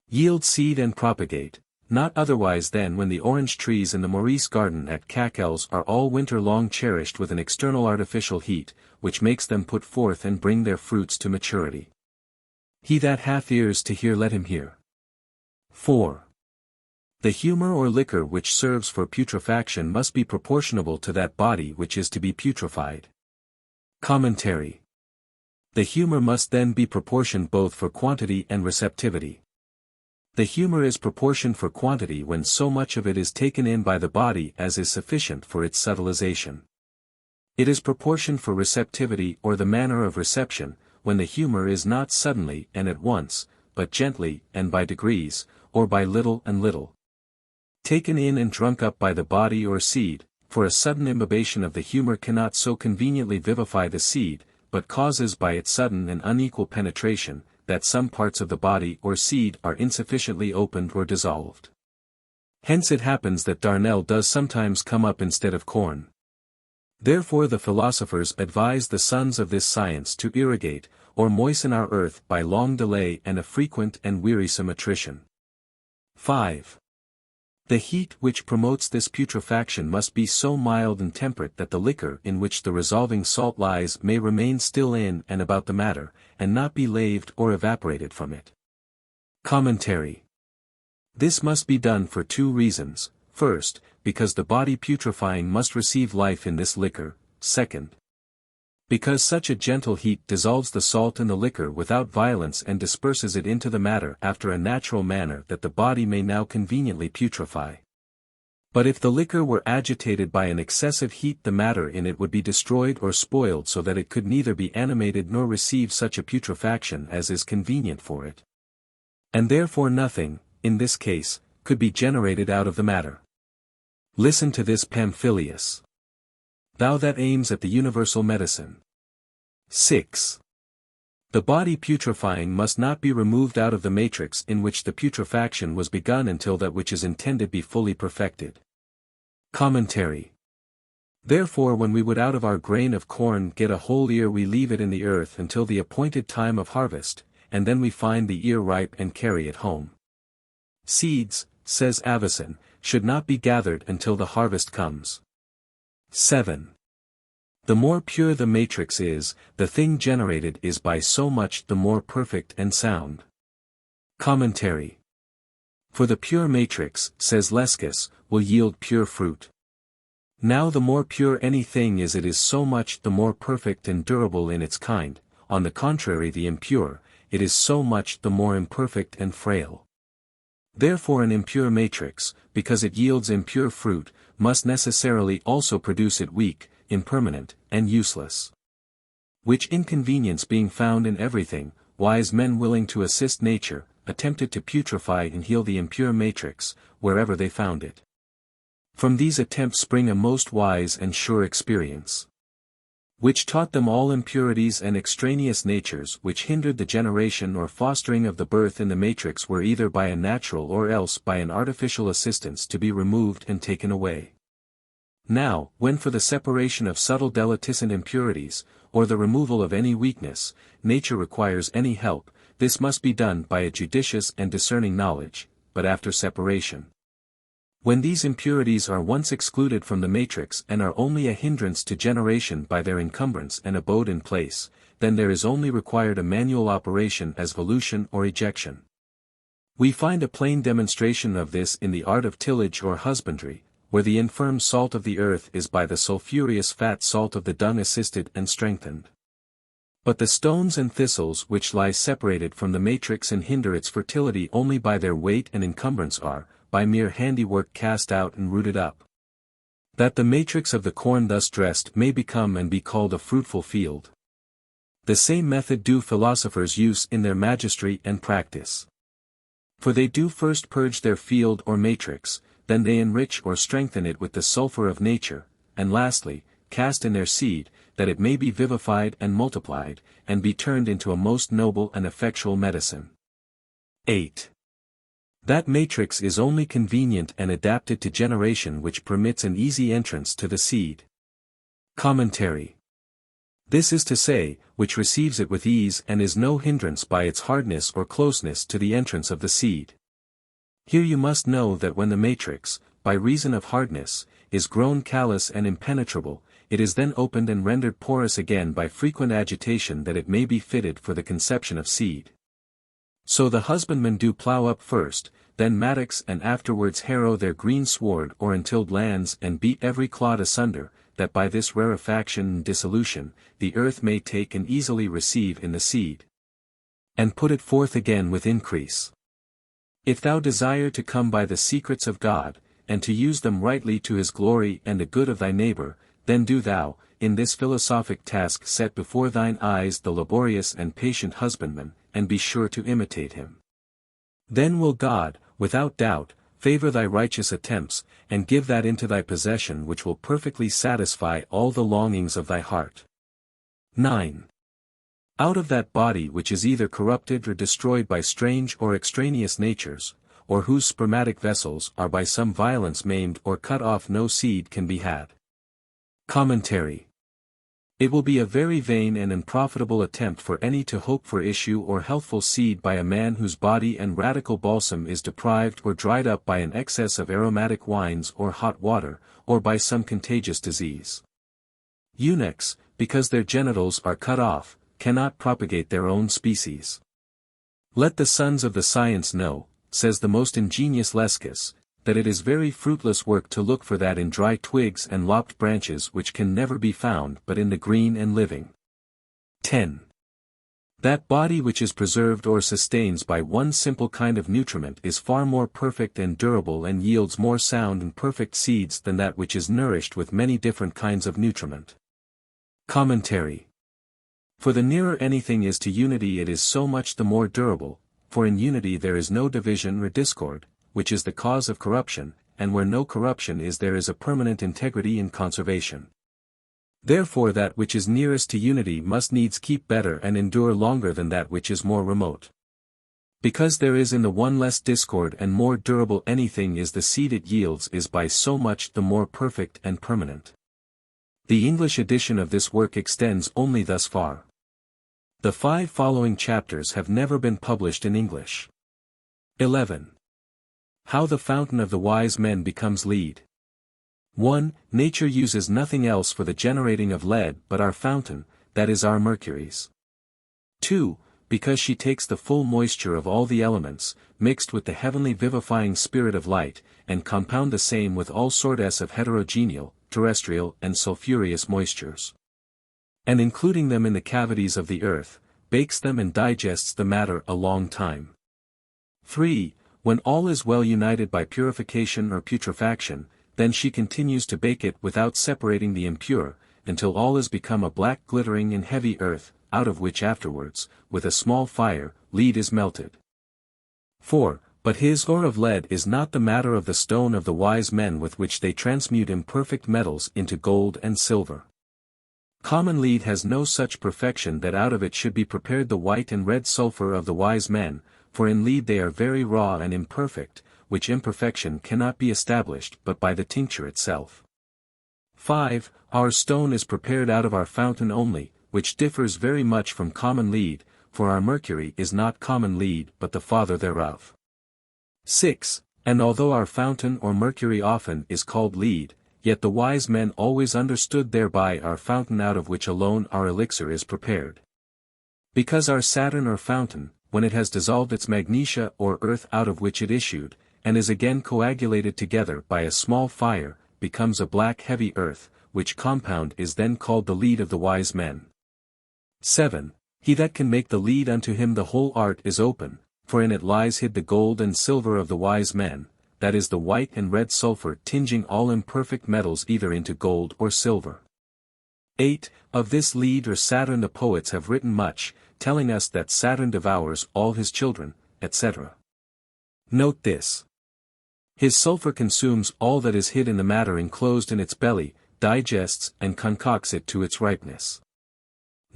yield seed and propagate, not otherwise than when the orange trees in the Maurice garden at Caccales are all winter long cherished with an external artificial heat, which makes them put forth and bring their fruits to maturity. He that hath ears to hear let him hear. 4. The humour or liquor which serves for putrefaction must be proportionable to that body which is to be putrefied. Commentary. The humour must then be proportioned both for quantity and receptivity. The humour is proportioned for quantity when so much of it is taken in by the body as is sufficient for its subtilization. It is proportioned for receptivity or the manner of reception, when the humour is not suddenly and at once, but gently and by degrees, or by little and little, taken in and drunk up by the body or seed, for a sudden imbibation of the humour cannot so conveniently vivify the seed, but causes by its sudden and unequal penetration, that some parts of the body or seed are insufficiently opened or dissolved. Hence it happens that darnel does sometimes come up instead of corn. Therefore the philosophers advise the sons of this science to irrigate, or moisten our earth by long delay and a frequent and wearisome attrition. 5. The heat which promotes this putrefaction must be so mild and temperate that the liquor in which the resolving salt lies may remain still in and about the matter, and not be laved or evaporated from it. Commentary. This must be done for two reasons: first, because the body putrefying must receive life in this liquor; second, because such a gentle heat dissolves the salt in the liquor without violence and disperses it into the matter after a natural manner that the body may now conveniently putrefy. But if the liquor were agitated by an excessive heat the matter in it would be destroyed or spoiled so that it could neither be animated nor receive such a putrefaction as is convenient for it. And therefore nothing, in this case, could be generated out of the matter. Listen to this, Pamphilius. Thou that aims at the universal medicine. 6. The body putrefying must not be removed out of the matrix in which the putrefaction was begun until that which is intended be fully perfected. Commentary. Therefore when we would out of our grain of corn get a whole ear we leave it in the earth until the appointed time of harvest, and then we find the ear ripe and carry it home. Seeds, says Avicen, should not be gathered until the harvest comes. 7. The more pure the matrix is, the thing generated is by so much the more perfect and sound. Commentary. For the pure matrix, says Lescus, will yield pure fruit. Now the more pure anything is, it is so much the more perfect and durable in its kind; on the contrary, the impure, it is so much the more imperfect and frail. Therefore an impure matrix, because it yields impure fruit, must necessarily also produce it weak, impermanent, and useless. Which inconvenience being found in everything, wise men willing to assist nature, attempted to putrefy and heal the impure matrix, wherever they found it. From these attempts spring a most wise and sure experience, which taught them all impurities and extraneous natures which hindered the generation or fostering of the birth in the matrix were either by a natural or else by an artificial assistance to be removed and taken away. Now, when for the separation of subtle deleticent impurities, or the removal of any weakness, nature requires any help, this must be done by a judicious and discerning knowledge, but after separation. When these impurities are once excluded from the matrix and are only a hindrance to generation by their encumbrance and abode in place, then there is only required a manual operation as volution or ejection. We find a plain demonstration of this in the art of tillage or husbandry, where the infirm salt of the earth is by the sulphureous fat salt of the dung assisted and strengthened. But the stones and thistles which lie separated from the matrix and hinder its fertility only by their weight and encumbrance are, by mere handiwork, cast out and rooted up. That the matrix of the corn thus dressed may become and be called a fruitful field. The same method do philosophers use in their magistry and practice. For they do first purge their field or matrix, then they enrich or strengthen it with the sulfur of nature, and lastly, cast in their seed, that it may be vivified and multiplied, and be turned into a most noble and effectual medicine. 8. That matrix is only convenient and adapted to generation which permits an easy entrance to the seed. Commentary. This is to say, which receives it with ease and is no hindrance by its hardness or closeness to the entrance of the seed. Here you must know that when the matrix, by reason of hardness, is grown callous and impenetrable, it is then opened and rendered porous again by frequent agitation that it may be fitted for the conception of seed. So the husbandmen do plough up first, then mattocks and afterwards harrow their green sward or untilled lands and beat every clod asunder, that by this rarefaction and dissolution, the earth may take and easily receive in the seed, and put it forth again with increase. If thou desire to come by the secrets of God, and to use them rightly to his glory and the good of thy neighbor, then do thou, in this philosophic task, set before thine eyes the laborious and patient husbandman, and be sure to imitate him. Then will God, without doubt, favor thy righteous attempts, and give that into thy possession which will perfectly satisfy all the longings of thy heart. 9. Out of that body which is either corrupted or destroyed by strange or extraneous natures, or whose spermatic vessels are by some violence maimed or cut off, no seed can be had. Commentary. It will be a very vain and unprofitable attempt for any to hope for issue or healthful seed by a man whose body and radical balsam is deprived or dried up by an excess of aromatic wines or hot water, or by some contagious disease. Eunuchs, because their genitals are cut off, cannot propagate their own species. Let the sons of the science know, says the most ingenious Lescus, that it is very fruitless work to look for that in dry twigs and lopped branches which can never be found but in the green and living. 10. That body which is preserved or sustains by one simple kind of nutriment is far more perfect and durable and yields more sound and perfect seeds than that which is nourished with many different kinds of nutriment. Commentary. For the nearer anything is to unity, it is so much the more durable, for in unity there is no division or discord, which is the cause of corruption, and where no corruption is there is a permanent integrity and conservation. Therefore that which is nearest to unity must needs keep better and endure longer than that which is more remote. Because there is in the one less discord and more durable anything is, the seed it yields is by so much the more perfect and permanent. The English edition of this work extends only thus far. The 5 following chapters have never been published in English. 11. How the fountain of the wise men becomes lead. 1. Nature uses nothing else for the generating of lead but our fountain, that is our mercuries. 2. because she takes the full moisture of all the elements, mixed with the heavenly vivifying spirit of light, and compound the same with all sorts of heterogeneal, terrestrial and sulphureous moistures. And including them in the cavities of the earth, bakes them and digests the matter a long time. 3. When all is well united by purification or putrefaction, then she continues to bake it without separating the impure, until all is become a black glittering and heavy earth, out of which afterwards, with a small fire, lead is melted. 4. But his ore of lead is not the matter of the stone of the wise men with which they transmute imperfect metals into gold and silver. Common lead has no such perfection that out of it should be prepared the white and red sulfur of the wise men, for in lead they are very raw and imperfect, which imperfection cannot be established but by the tincture itself. 5. Our stone is prepared out of our fountain only, which differs very much from common lead, for our mercury is not common lead but the father thereof. 6. And although our fountain or mercury often is called lead, yet the wise men always understood thereby our fountain out of which alone our elixir is prepared. Because our Saturn or fountain, when it has dissolved its magnesia or earth out of which it issued, and is again coagulated together by a small fire, becomes a black heavy earth, which compound is then called the lead of the wise men. 7. He that can make the lead unto him the whole art is open, for in it lies hid the gold and silver of the wise men, that is the white and red sulfur tinging all imperfect metals either into gold or silver. 8. Of this lead or Saturn the poets have written much, telling us that Saturn devours all his children, etc. Note this. His sulfur consumes all that is hid in the matter enclosed in its belly, digests and concocts it to its ripeness.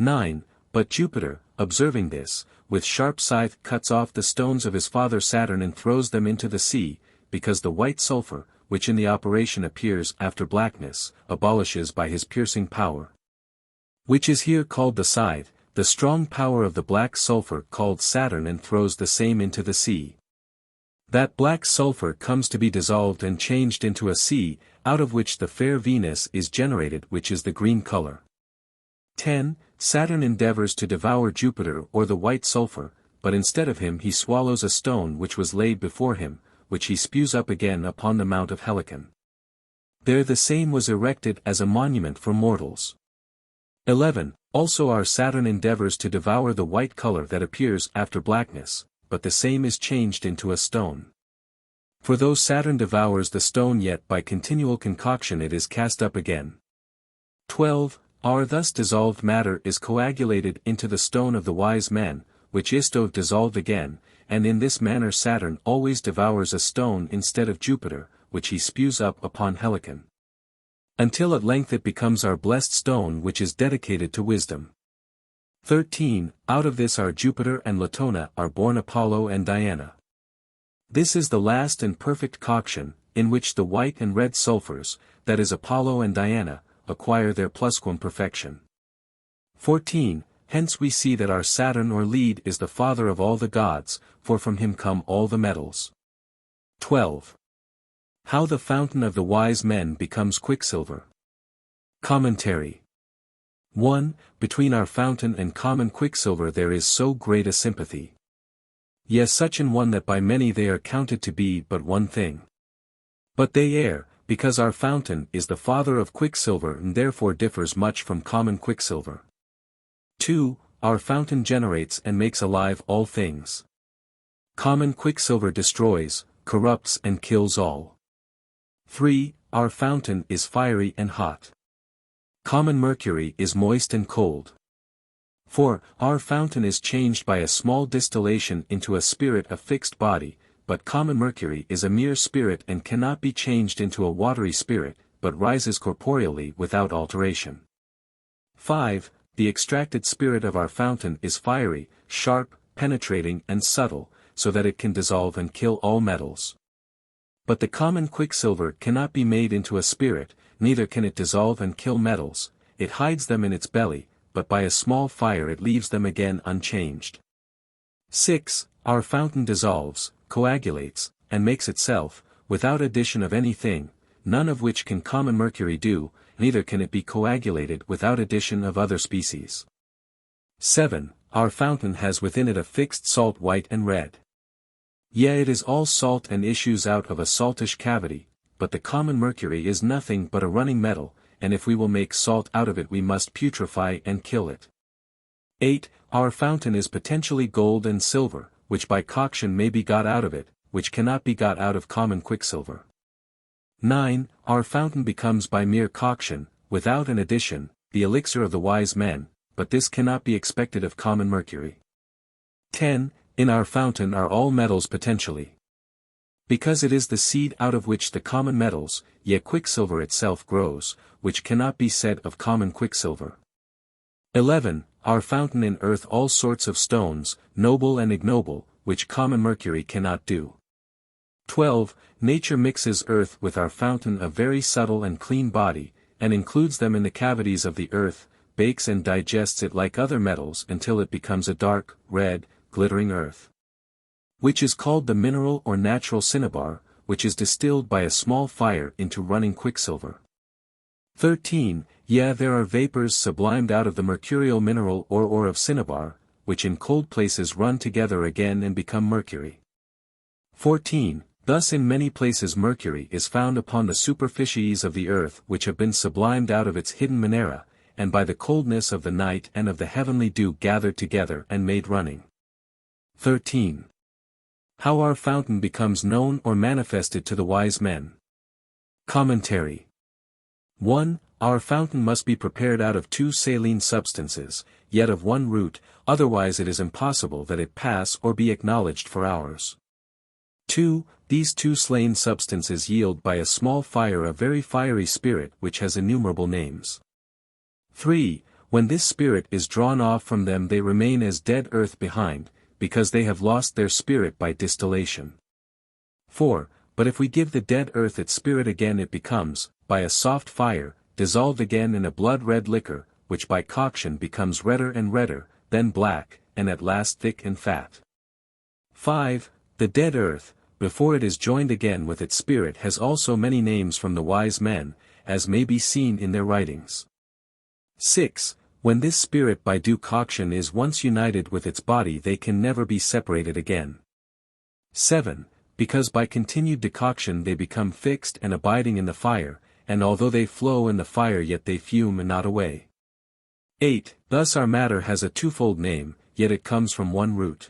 9. But Jupiter, observing this, with sharp scythe cuts off the stones of his father Saturn and throws them into the sea, because the white sulfur, which in the operation appears after blackness, abolishes by his piercing power. Which is here called the scythe, the strong power of the black sulfur called Saturn, and throws the same into the sea. That black sulfur comes to be dissolved and changed into a sea, out of which the fair Venus is generated, which is the green color. 10. Saturn endeavors to devour Jupiter or the white sulfur, but instead of him he swallows a stone which was laid before him, which he spews up again upon the mount of Helicon. There the same was erected as a monument for mortals. 11. Also our Saturn endeavors to devour the white color that appears after blackness, but the same is changed into a stone. For though Saturn devours the stone, yet by continual concoction it is cast up again. 12. Our thus dissolved matter is coagulated into the stone of the wise men, which is dissolved again, and in this manner Saturn always devours a stone instead of Jupiter, which he spews up upon Helicon. Until at length it becomes our blessed stone which is dedicated to wisdom. 13. Out of this our Jupiter and Latona are born Apollo and Diana. This is the last and perfect coction, in which the white and red sulfurs, that is Apollo and Diana, acquire their plusquam perfection. 14. Hence we see that our Saturn or lead is the father of all the gods, for from him come all the metals. 12. How the fountain of the wise men becomes quicksilver. Commentary. 1. Between our fountain and common quicksilver there is so great a sympathy. Yes, such an one that by many they are counted to be but one thing. But they err, because our fountain is the father of quicksilver and therefore differs much from common quicksilver. 2. Our fountain generates and makes alive all things. Common quicksilver destroys, corrupts and kills all. 3. Our fountain is fiery and hot. Common mercury is moist and cold. 4. Our fountain is changed by a small distillation into a spirit of fixed body, but common mercury is a mere spirit and cannot be changed into a watery spirit, but rises corporeally without alteration. 5. The extracted spirit of our fountain is fiery, sharp, penetrating and subtle, so that it can dissolve and kill all metals. But the common quicksilver cannot be made into a spirit, neither can it dissolve and kill metals, it hides them in its belly, but by a small fire it leaves them again unchanged. 6. Our fountain dissolves, coagulates, and makes itself, without addition of anything, none of which can common mercury do, neither can it be coagulated without addition of other species. 7. Our fountain has within it a fixed salt white and red. Yea, it is all salt and issues out of a saltish cavity, but the common mercury is nothing but a running metal, and if we will make salt out of it we must putrefy and kill it. 8. Our fountain is potentially gold and silver, which by coction may be got out of it, which cannot be got out of common quicksilver. 9. Our fountain becomes by mere coction, without an addition, the elixir of the wise men, but this cannot be expected of common mercury. 10. In our fountain are all metals potentially. Because it is the seed out of which the common metals, yea quicksilver itself grows, which cannot be said of common quicksilver. 11. Our fountain in earth all sorts of stones, noble and ignoble, which common mercury cannot do. 12. Nature mixes earth with our fountain a very subtle and clean body, and includes them in the cavities of the earth, bakes and digests it like other metals until it becomes a dark, red, glittering earth, which is called the mineral or natural cinnabar, which is distilled by a small fire into running quicksilver. 13. Yea, there are vapors sublimed out of the mercurial mineral or ore of cinnabar, which in cold places run together again and become mercury. 14. Thus in many places mercury is found upon the superficies of the earth which have been sublimed out of its hidden minera, and by the coldness of the night and of the heavenly dew gathered together and made running. 13. How our fountain becomes known or manifested to the wise men. Commentary. 1. Our fountain must be prepared out of 2 saline substances, yet of 1 root, otherwise it is impossible that it pass or be acknowledged for ours. 2. These 2 slain substances yield by a small fire a very fiery spirit which has innumerable names. 3. When this spirit is drawn off from them they remain as dead earth behind, because they have lost their spirit by distillation. 4. But if we give the dead earth its spirit again it becomes, by a soft fire, dissolved again in a blood-red liquor, which by coction becomes redder and redder, then black, and at last thick and fat. 5. The dead earth, before it is joined again with its spirit has also many names from the wise men, as may be seen in their writings. 6. When this spirit by due coction is once united with its body they can never be separated again. 7. Because by continued decoction they become fixed and abiding in the fire, and although they flow in the fire yet they fume and not away. 8. Thus our matter has a twofold name, yet it comes from 1 root.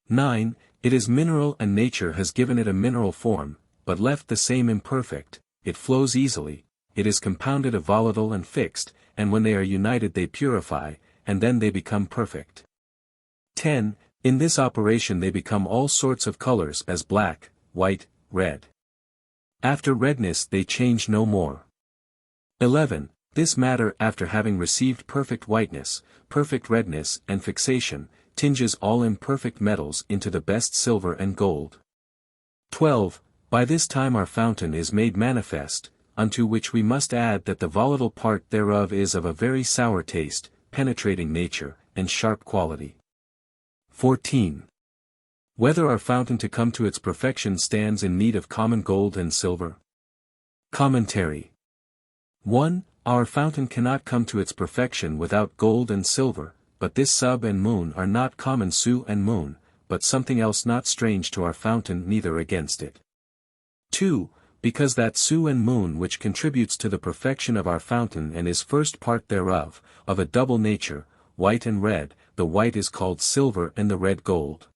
9. It is mineral and nature has given it a mineral form, but left the same imperfect, it flows easily, it is compounded of volatile and fixed, and when they are united they purify, and then they become perfect. 10. In this operation they become all sorts of colors as black, white, red. After redness they change no more. 11. This matter after having received perfect whiteness, perfect redness and fixation, tinges all imperfect metals into the best silver and gold. 12. By this time our fountain is made manifest, unto which we must add that the volatile part thereof is of a very sour taste, penetrating nature, and sharp quality. 14. Whether our fountain to come to its perfection stands in need of common gold and silver. Commentary. 1. Our fountain cannot come to its perfection without gold and silver, but this sub and moon are not common su and moon, but something else not strange to our fountain neither against it. 2. Because that su and moon which contributes to the perfection of our fountain and is first part thereof, of a double nature, white and red, the white is called silver and the red gold.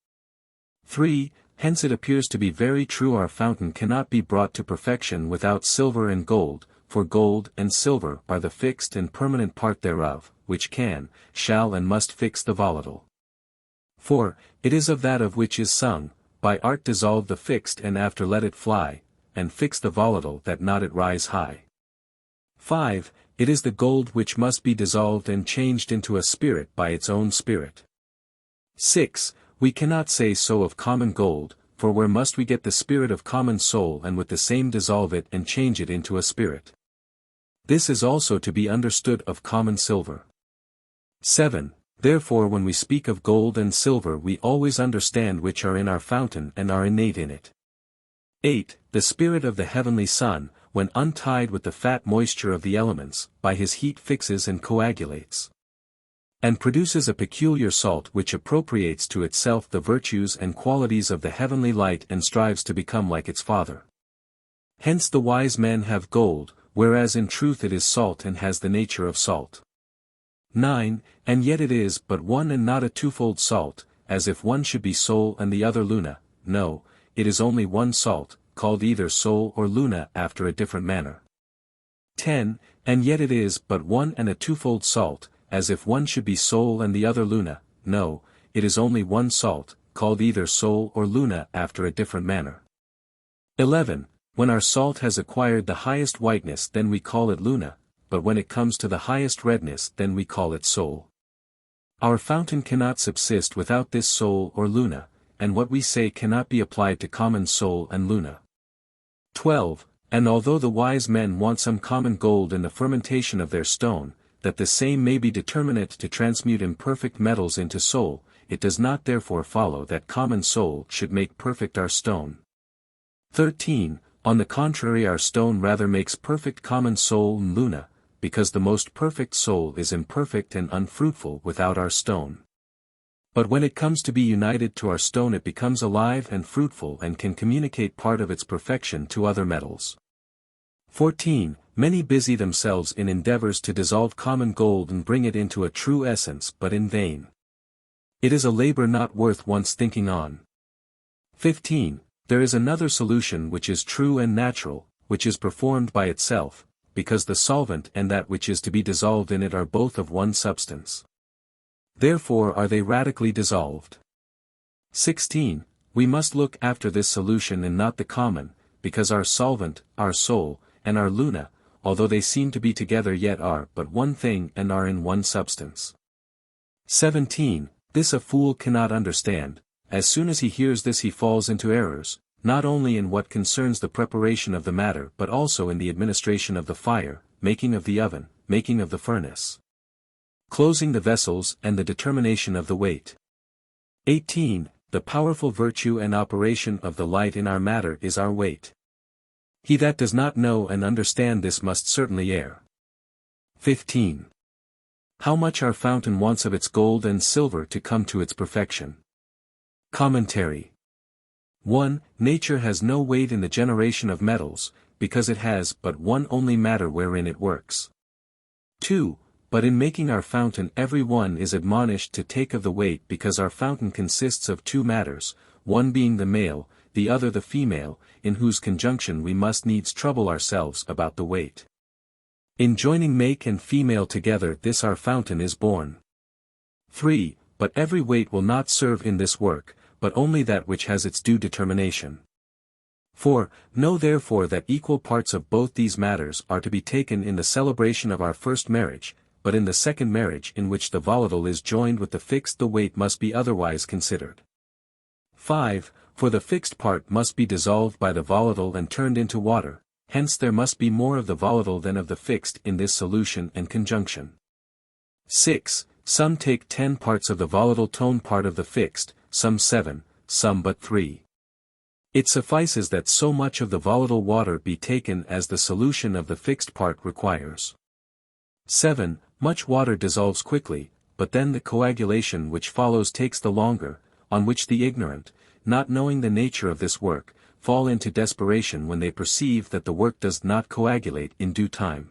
3. Hence it appears to be very true our fountain cannot be brought to perfection without silver and gold, for gold and silver are the fixed and permanent part thereof, which can, shall and must fix the volatile. 4. It is of that of which is sung, by art dissolve the fixed and after let it fly, and fix the volatile that not it rise high. 5. It is the gold which must be dissolved and changed into a spirit by its own spirit. 6. We cannot say so of common gold, for where must we get the spirit of common soul and with the same dissolve it and change it into a spirit? This is also to be understood of common silver. 7. Therefore when we speak of gold and silver we always understand which are in our fountain and are innate in it. 8. The spirit of the heavenly sun, when untied with the fat moisture of the elements, by his heat fixes and coagulates. and produces a peculiar salt which appropriates to itself the virtues and qualities of the heavenly light and strives to become like its Father. Hence the wise men have gold, whereas in truth it is salt and has the nature of salt. 9. And yet it is but one and not a twofold salt, as if one should be Sol and the other Luna. No, it is only one salt, called either Sol or Luna after a different manner. 10. And yet it is but one and a twofold salt, as if one should be Sol and the other Luna. No, it is only one salt, called either Sol or Luna after a different manner. 11. When our salt has acquired the highest whiteness then we call it Luna, but when it comes to the highest redness then we call it Sol. Our fountain cannot subsist without this Sol or Luna, and what we say cannot be applied to common Sol and Luna. 12. And although the wise men want some common gold in the fermentation of their stone, that the same may be determinate to transmute imperfect metals into Sol, it does not therefore follow that common Sol should make perfect our stone. 13. On the contrary our stone rather makes perfect common Sol and Luna, because the most perfect Sol is imperfect and unfruitful without our stone. But when it comes to be united to our stone it becomes alive and fruitful and can communicate part of its perfection to other metals. 14. Many busy themselves in endeavors to dissolve common gold and bring it into a true essence but in vain. It is a labor not worth one's thinking on. 15. There is another solution which is true and natural, which is performed by itself, because the solvent and that which is to be dissolved in it are both of one substance. Therefore are they radically dissolved. 16. We must look after this solution and not the common, because our solvent, our Sol, and our Luna, although they seem to be together yet are but one thing and are in one substance. 17. This a fool cannot understand. As soon as he hears this he falls into errors, not only in what concerns the preparation of the matter but also in the administration of the fire, making of the oven, making of the furnace, closing the vessels and the determination of the weight. 18. The powerful virtue and operation of the light in our matter is our weight. He that does not know and understand this must certainly err. 15. How much our fountain wants of its gold and silver to come to its perfection. Commentary. 1. Nature has no weight in the generation of metals, because it has but one only matter wherein it works. 2. But in making our fountain every one is admonished to take of the weight because our fountain consists of two matters, one being the male, the other the female, in whose conjunction we must needs trouble ourselves about the weight. In joining make and female together this our fountain is born. 3. But every weight will not serve in this work, but only that which has its due determination. 4. Know therefore that equal parts of both these matters are to be taken in the celebration of our first marriage, but in the second marriage in which the volatile is joined with the fixed the weight must be otherwise considered. 5. For the fixed part must be dissolved by the volatile and turned into water, hence there must be more of the volatile than of the fixed in this solution and conjunction. 6. Some take 10 parts of the volatile tone part of the fixed, some 7, some but 3. It suffices that so much of the volatile water be taken as the solution of the fixed part requires. 7. Much water dissolves quickly, but then the coagulation which follows takes the longer, on which the ignorant, not knowing the nature of this work, fall into desperation when they perceive that the work does not coagulate in due time.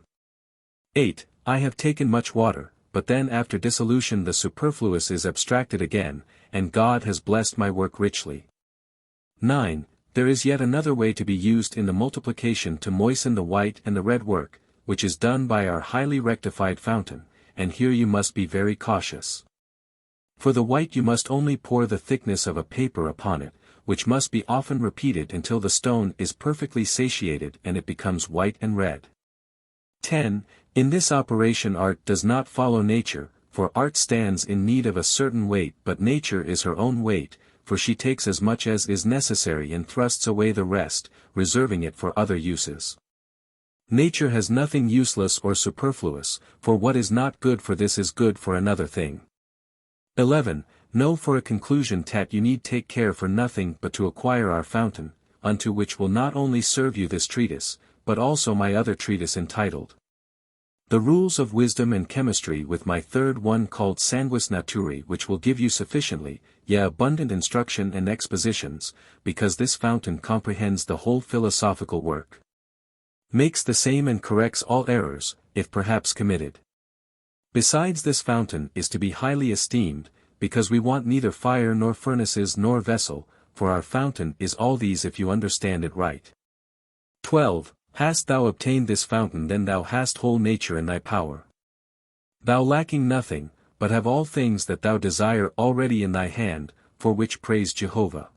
8. I have taken much water, but then after dissolution the superfluous is abstracted again, and God has blessed my work richly. 9. There is yet another way to be used in the multiplication to moisten the white and the red work, which is done by our highly rectified fountain, and here you must be very cautious. For the white you must only pour the thickness of a paper upon it, which must be often repeated until the stone is perfectly satiated and it becomes white and red. 10. In this operation art does not follow nature, for art stands in need of a certain weight but nature is her own weight, for she takes as much as is necessary and thrusts away the rest, reserving it for other uses. Nature has nothing useless or superfluous, for what is not good for this is good for another thing. 11. Know for a conclusion that you need take care for nothing but to acquire our fountain, unto which will not only serve you this treatise, but also my other treatise entitled The rules of wisdom and chemistry with my third one called Sanguis Naturae, which will give you sufficiently, yea abundant instruction and expositions, because this fountain comprehends the whole philosophical work. Makes the same and corrects all errors, if perhaps committed. Besides, this fountain is to be highly esteemed, because we want neither fire nor furnaces nor vessel, for our fountain is all these if you understand it right. 12. Hast thou obtained this fountain, then thou hast whole nature in thy power. Thou lacking nothing, but have all things that thou desire already in thy hand, for which praise Jehovah.